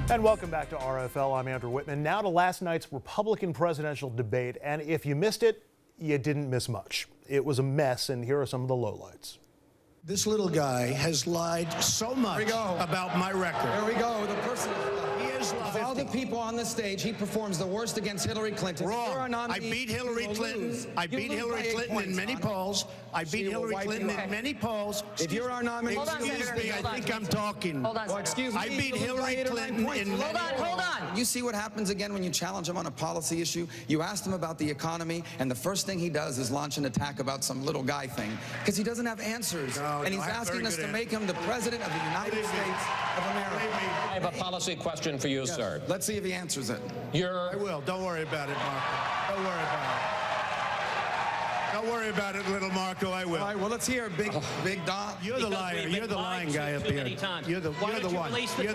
And welcome back to RFL. I'm Andrew Whitman. Now to last night's Republican presidential debate. And if you missed it, you didn't miss much. It was a mess, and here are some of the lowlights. This little guy has lied so much about my record. There we go. The person. He has lied. Of all the people on the stage, he performs the worst against Hillary Clinton. Wrong. I beat Hillary Clinton. I beat Hillary Clinton in many polls. I beat Hillary Clinton in many polls. If you're our nominee, excuse me, I think I'm talking. Hold on. Oh, excuse me. I beat Hillary Clinton in many polls. Hold on. You see what happens again when you challenge him on a policy issue? You asked him about the economy, and the first thing he does is launch an attack about some little guy thing, because he doesn't have answers. And he's asking us to make him the president of the United States of America. I have a policy question for you, sir. Let's see if he answers it. I will. Don't worry about it, Marco. Don't worry about it. Don't worry about it, little Marco. I will. All right, well, let's hear Big Don. You're the liar. You're the lying guy up here. You're the one. You're the one. Release the You're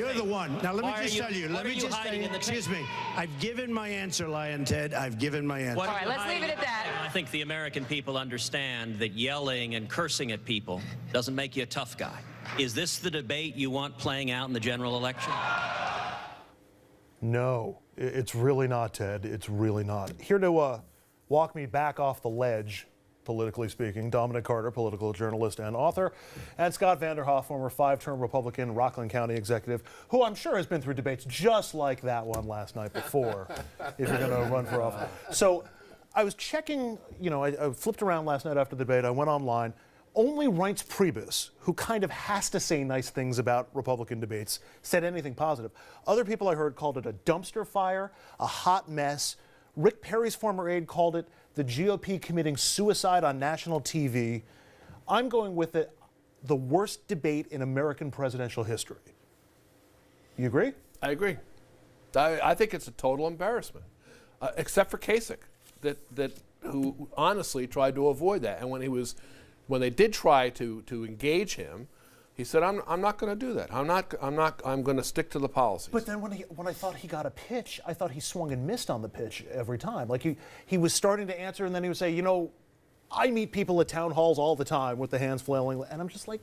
tape. the one. Now, let me Why just are tell you. what Let me are you just tell hiding you. in the Excuse tape? me. I've given my answer, Lion Ted. I've given my answer. What All are right, you let's leave hiding it at that. I think the American people understand that yelling and cursing at people doesn't make you a tough guy. Is this the debate you want playing out in the general election? No, it's really not, Ted. It's really not. Here to walk me back off the ledge, politically speaking, Dominic Carter, political journalist and author, and Scott Vanderhoff, former 5-term Republican Rockland County executive, who I'm sure has been through debates just like that one last night before, if you're going to run for office. So I was checking, I flipped around last night after the debate. I went online. Only Reince Priebus, who kind of has to say nice things about Republican debates, said anything positive. Other people I heard called it a dumpster fire, a hot mess. Rick Perry's former aide called it the GOP committing suicide on national TV. I'm going with it, the worst debate in American presidential history. You agree? I agree. I think it's a total embarrassment, except for Kasich, who honestly tried to avoid that. And when they did try to engage him, he said, "I'm not going to do that. I'm going to stick to the policies." But then when I thought he got a pitch, I thought he swung and missed on the pitch every time. Like he was starting to answer, and then he would say, I meet people at town halls all the time with the hands flailing, and I'm just like,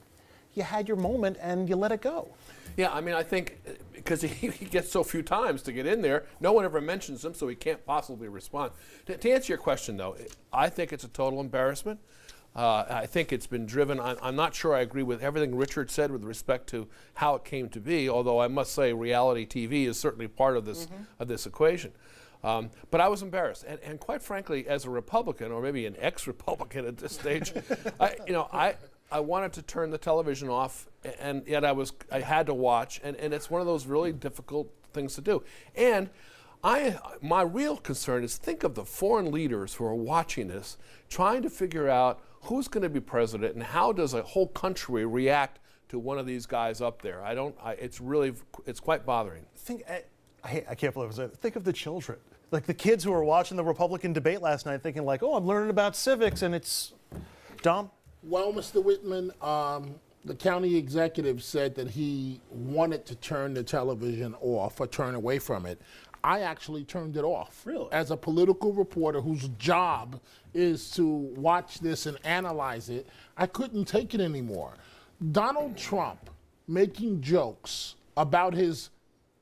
you had your moment and you let it go. Yeah, I mean, I think because he gets so few times to get in there, no one ever mentions him, so he can't possibly respond. To answer your question, though, I think it's a total embarrassment. I think it's been driven. I'm not sure I agree with everything Richard said with respect to how it came to be, although I must say reality TV is certainly part of this equation. But I was embarrassed. And quite frankly, as a Republican, or maybe an ex-Republican at this stage, I wanted to turn the television off, and yet I had to watch, and it's one of those really difficult things to do. And my real concern is think of the foreign leaders who are watching this, trying to figure out who's going to be president and how does a whole country react to one of these guys up there. It's quite bothering. I can't believe it. Think of the children, like the kids who were watching the Republican debate last night, thinking like, "Oh, I'm learning about civics," and it's Dom. Well, Mr. Whitman, the county executive said that he wanted to turn the television off or turn away from it. I actually turned it off. Really? As a political reporter whose job is to watch this and analyze it, I couldn't take it anymore. Donald Trump making jokes about his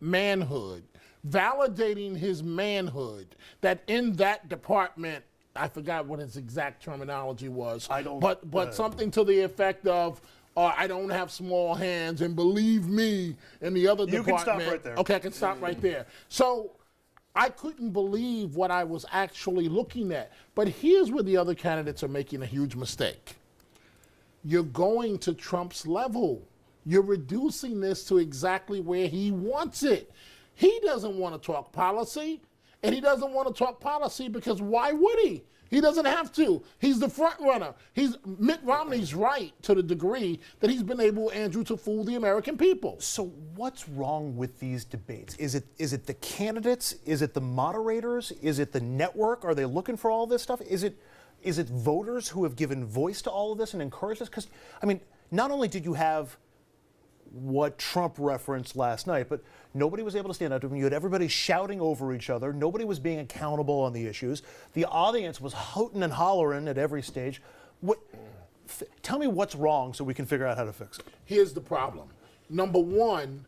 manhood, validating his manhood, that in that department, I forgot what his exact terminology was, but something to the effect of, I don't have small hands, and believe me, in the other department. You can stop right there. Okay, I can stop right there. So I couldn't believe what I was actually looking at. But here's where the other candidates are making a huge mistake. You're going to Trump's level. You're reducing this to exactly where he wants it. He doesn't want to talk policy, and he doesn't want to talk policy because why would he? He doesn't have to. He's the front runner. Mitt Romney's right to the degree that he's been able, Andrew, to fool the American people. So what's wrong with these debates? Is it the candidates? Is it the moderators? Is it the network? Are they looking for all this stuff? Is it voters who have given voice to all of this and encouraged this? Because, I mean, not only did you have what Trump referenced last night, but nobody was able to stand up to him. You had everybody shouting over each other. Nobody was being accountable on the issues. The audience was hooting and hollering at every stage. Tell me what's wrong so we can figure out how to fix it. Here's the problem. Number one,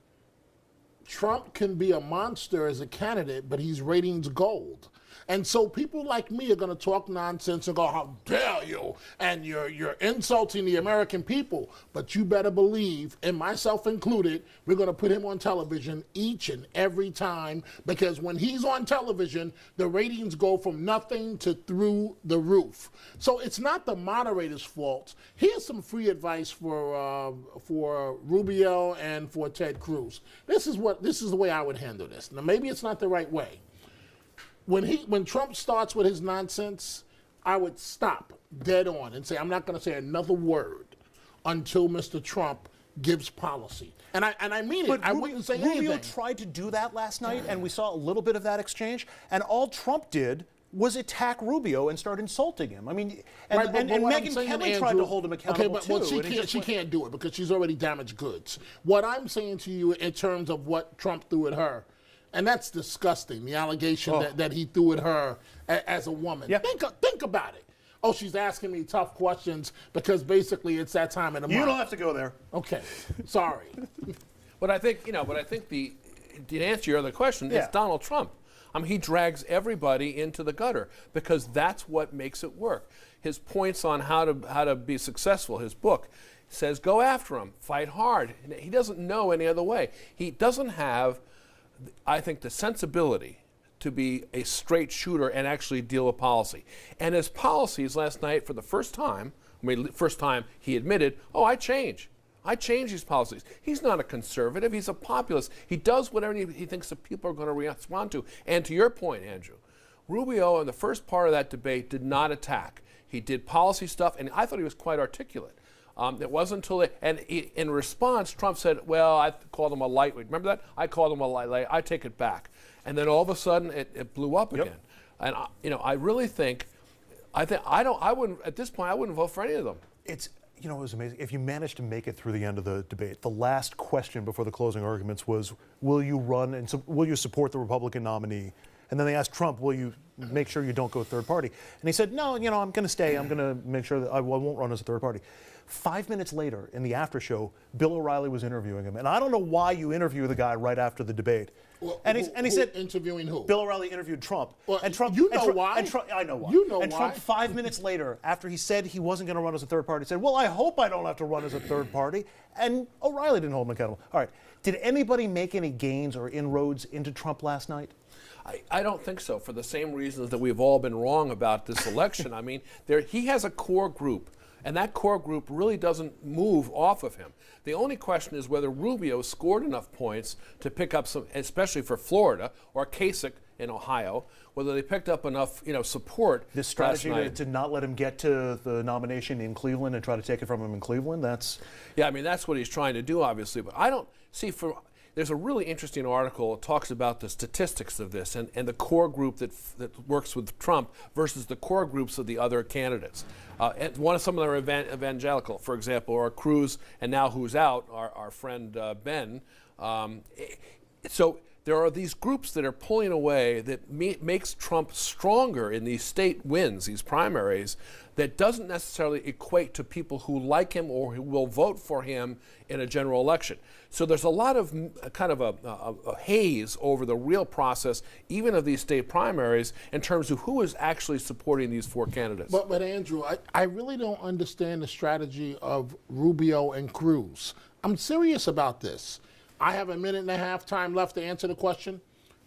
Trump can be a monster as a candidate, but he's ratings gold. And so people like me are going to talk nonsense and go, how dare you? And you're insulting the American people. But you better believe, and myself included, we're going to put him on television each and every time, because when he's on television, the ratings go from nothing to through the roof. So it's not the moderator's fault. Here's some free advice for Rubio and for Ted Cruz. This is the way I would handle this. Now, maybe it's not the right way. When Trump starts with his nonsense, I would stop dead on and say, I'm not going to say another word until Mr. Trump gives policy. And I mean it. I wouldn't say anything. Rubio tried to do that last night, and we saw a little bit of that exchange. And all Trump did was attack Rubio and start insulting him. I mean, and Megyn Kelly tried to hold him accountable too. Well, she can't do it because she's already damaged goods. What I'm saying to you in terms of what Trump threw at her, and that's disgusting, the allegation that he threw at her as a woman. Yeah. Think about it. Oh, she's asking me tough questions because basically it's that time of the month. You don't have to go there. Okay, sorry. But I think, to answer your other question, it's Donald Trump. I mean, he drags everybody into the gutter because that's what makes it work. His points on how to be successful, his book, says go after him, fight hard. He doesn't know any other way. He doesn't have, I think, the sensibility to be a straight shooter and actually deal with policy. And his policies last night, for the first time he admitted, I change these policies. He's not a conservative, he's a populist. He does whatever he thinks the people are going to respond to. And to your point, Andrew, Rubio in the first part of that debate did not attack. He did policy stuff, and I thought he was quite articulate. It wasn't until in response, Trump said, well, I called him a lightweight. Remember that? I called him a lightweight. I take it back. And then all of a sudden, it blew up again. And I really think, at this point, I wouldn't vote for any of them. It was amazing. If you managed to make it through the end of the debate, the last question before the closing arguments was, will you run and will you support the Republican nominee? And then they asked Trump, will you make sure you don't go third party? And he said, no, I'm going to stay. I'm going to make sure that I won't run as a third party. 5 minutes later, in the after show, Bill O'Reilly was interviewing him. And I don't know why you interview the guy right after the debate. Well, he said, interviewing who? Bill O'Reilly interviewed Trump. Well, and Trump, you know why? I know why. You know and why. Trump, 5 minutes later, after he said he wasn't going to run as a third party, said, well, I hope I don't have to run as a third party. And O'Reilly didn't hold him accountable. All right. Did anybody make any gains or inroads into Trump last night? I don't think so, for the same reasons that we've all been wrong about this election. I mean, he has a core group, and that core group really doesn't move off of him. The only question is whether Rubio scored enough points to pick up some, especially for Florida, or Kasich in Ohio, whether they picked up enough support. This strategy to not let him get to the nomination in Cleveland and try to take it from him in Cleveland, that's... Yeah, I mean, that's what he's trying to do, obviously. But I don't see There's a really interesting article that talks about the statistics of this and the core group that works with Trump versus the core groups of the other candidates. And some of them are evangelical, for example, or Cruz, and now who's out, our friend Ben. So there are these groups that are pulling away that makes Trump stronger in these state wins, these primaries, that doesn't necessarily equate to people who like him or who will vote for him in a general election. So there's a lot of kind of a haze over the real process, even of these state primaries, in terms of who is actually supporting these four candidates. But Andrew, I really don't understand the strategy of Rubio and Cruz. I'm serious about this. I have a minute and a half time left to answer the question.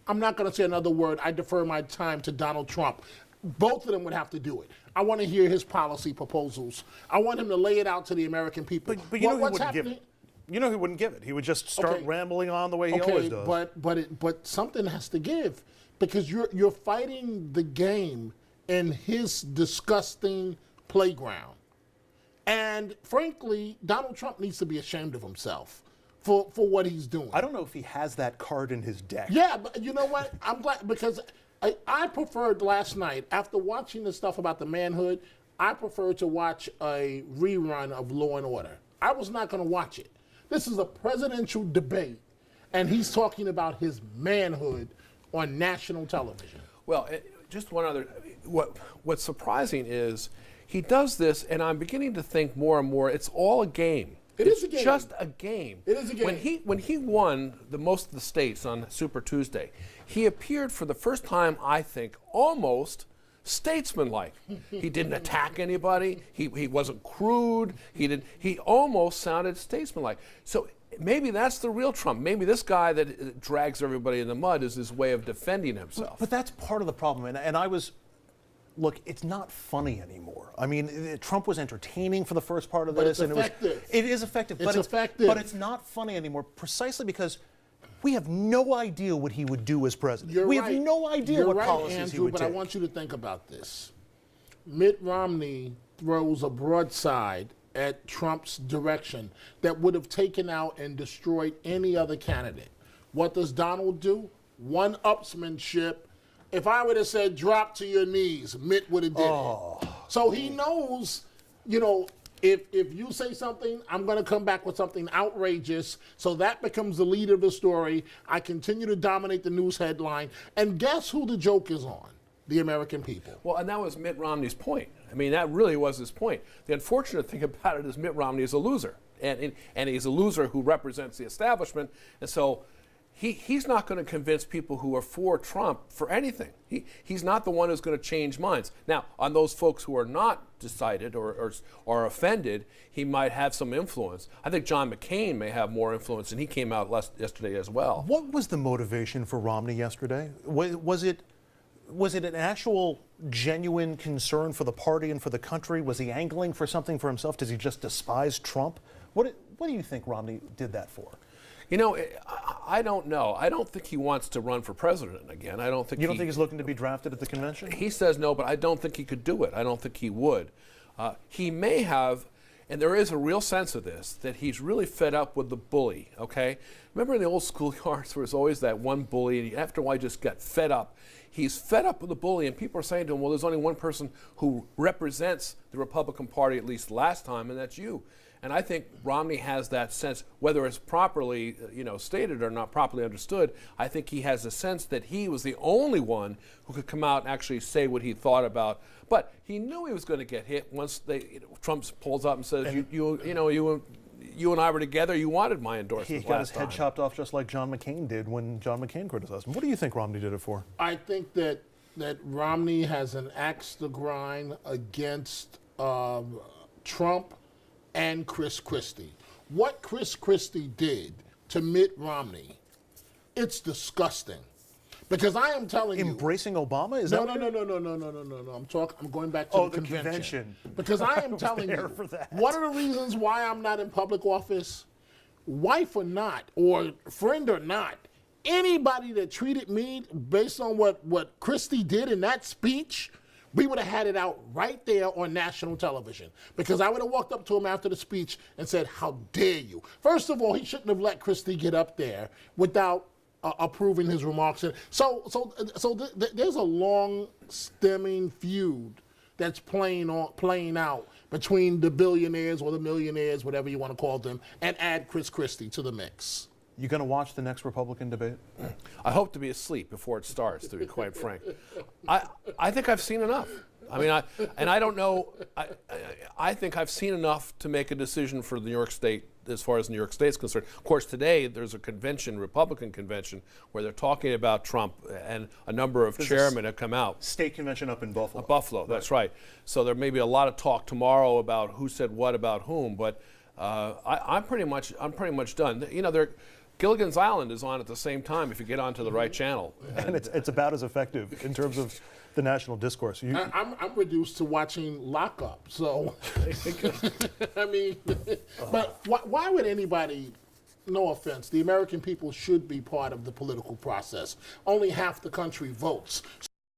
I'm not going to say another word. I defer my time to Donald Trump. Both of them would have to do it. I want to hear his policy proposals. I want him to lay it out to the American people. But you know he wouldn't give it. You know he wouldn't give it. He would just start rambling on the way he always does. But something has to give, because you're fighting the game in his disgusting playground. And frankly, Donald Trump needs to be ashamed of himself for what he's doing. I don't know if he has that card in his deck. Yeah, but you know what? I'm glad, because I preferred last night, after watching the stuff about the manhood, I preferred to watch a rerun of Law and Order. I was not going to watch it. This is a presidential debate, and he's talking about his manhood on national television. Well, just one other, what's surprising is he does this, and I'm beginning to think more and more it's all a game. It is a game. Just a game. It is a game. When he won most of the states on Super Tuesday, he appeared for the first time, I think, almost statesmanlike. He didn't attack anybody. He wasn't crude. He almost sounded statesmanlike. So maybe that's the real Trump. Maybe this guy that drags everybody in the mud is his way of defending himself. But that's part of the problem. And I was, look, it's not funny anymore. I mean, Trump was entertaining for the first part of But this. it's and effective. It is effective. It's effective. But it's not funny anymore precisely because we have no idea what he would do as president. We have no idea what policies Andrew, he would but take. I want you to think about this. Mitt Romney throws a broadside at Trump's direction that would have taken out and destroyed any other candidate. What does Donald do? One-upsmanship. If I would have said drop to your knees, Mitt would have did it. So he knows, you know, if you say something, I'm going to come back with something outrageous. So that becomes the lead of the story. I continue to dominate the news headline. And guess who the joke is on? The American people. Well, and that was Mitt Romney's point. I mean, that really was his point. The unfortunate thing about it is Mitt Romney is a loser. And he's a loser who represents the establishment. And so he's not going to convince people who are for Trump for anything. He's not the one who's going to change minds. Now, on those folks who are not decided or offended, he might have some influence. I think John McCain may have more influence, and he came out yesterday as well. What was the motivation for Romney yesterday? Was it an actual genuine concern for the party and for the country? Was he angling for something for himself? Does he just despise Trump? What do you think Romney did that for? You know, I don't know. I don't think he wants to run for president again. I don't think. You don't think he's looking to be drafted at the convention? He says no, but I don't think he could do it. I don't think he would. He may have, and there is a real sense of this, that he's really fed up with the bully, okay? Remember in the old schoolyards there was always that one bully, and after a while he just got fed up. He's fed up with the bully, and people are saying to him, well, there's only one person who represents the Republican Party, at least last time, and that's you. And I think Romney has that sense, whether it's properly stated or not properly understood. I think he has a sense that he was the only one who could come out and actually say what he thought about. But he knew he was going to get hit once Trump pulls up and says, you and I were together, you wanted my endorsement. He got his head chopped off just like John McCain did when John McCain criticized him. What do you think Romney did it for? I think that Romney has an axe to grind against Trump and Chris Christie. What Chris Christie did to Mitt Romney, it's disgusting. Because I am telling you, embracing Obama is no. that? No. I'm going back to the convention. Because I am telling you, one of the reasons why I'm not in public office, wife or not, or friend or not, anybody that treated me based on what Christie did in that speech, we would have had it out right there on national television. Because I would have walked up to him after the speech and said, how dare you? First of all, he shouldn't have let Christie get up there without approving his remarks. So there's a long stemming feud that's playing out between the billionaires or the millionaires, whatever you want to call them, and add Chris Christie to the mix. You going to watch the next Republican debate? I hope to be asleep before it starts, to be quite frank. I think I've seen enough. I mean, I don't know. I think I've seen enough to make a decision for New York State as far as New York State's concerned. Of course, today there's a convention, Republican convention, where they're talking about Trump, and a number of chairmen have come out. State convention up in Buffalo. Buffalo, that's right. So there may be a lot of talk tomorrow about who said what about whom, but I'm pretty much done. You know, Gilligan's Island is on at the same time if you get onto the right channel. And it's about as effective in terms of the national discourse. I'm reduced to watching Lock Up, so I mean, but why would anybody? No offense, the American people should be part of the political process. Only half the country votes.